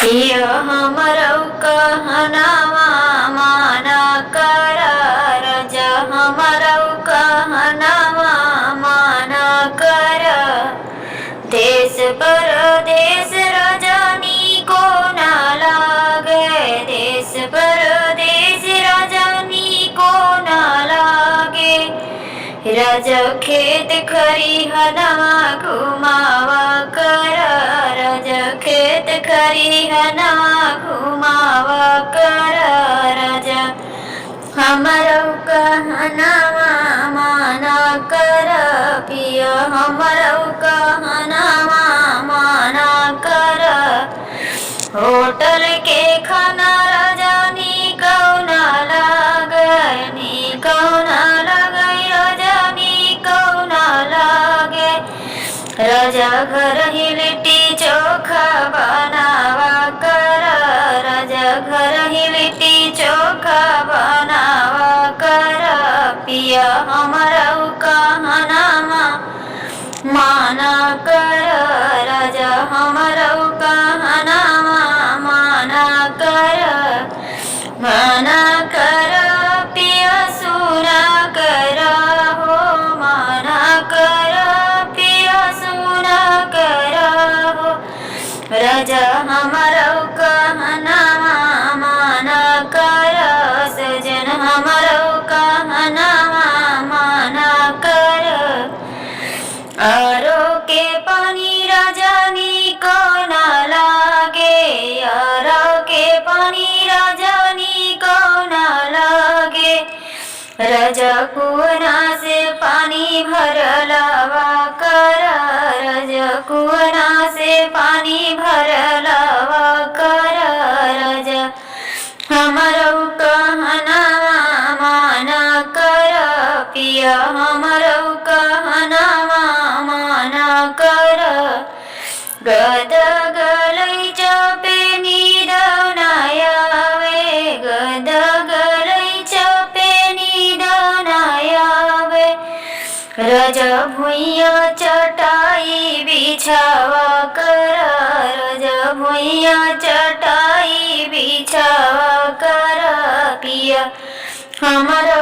पिया हमरौ कहनावा माना कर राजा हमरौ कहनावा माना कर। देश परदेश रजनी को ना लागे, देश परदेश रजनी को ना लागे। राजा खेत खरिहनवा घुमावा कर, राजा खेत खरिहनवा घुमावा कर। राजा हमरौ कहनावा माना कर, पिया हमरौ कहनावा माना कर। होटल के खाना रजनी कौना लागे, नी कौना लागे रजनी कौना लागे। राजा घर ही लिट्टी चोखा बनावा कर, राजा घर ही लिट्टी चोखा बनावा कर। पिया हमरौ कहनावा माना कर, राजा हमरौ कहनावा माना कर। माना कर पिया सुना कर हो, माना कर पिया सुना कर हो। राजा हमरौ कहनावा माना कर, सजन हमरौ कहनावा माना कर। आरो के पानी रजनी को ना लागे, आरो के पानी रजनी को ना लागे। राजा कुआं से पानी भरलावा कर, राजा कुआं से पानी भरलावा कर। राजा हमरौ कहनावा माना कर, पिया हमरौ कहनावा माना कर। गद गलैचा पे नींद ना आवे, गद गलैचा पे नींद ना आवे। राजा भुइया चटाई बिछावा कर, राजा भुइया चटाई बिछावा कर। पिया हमरौ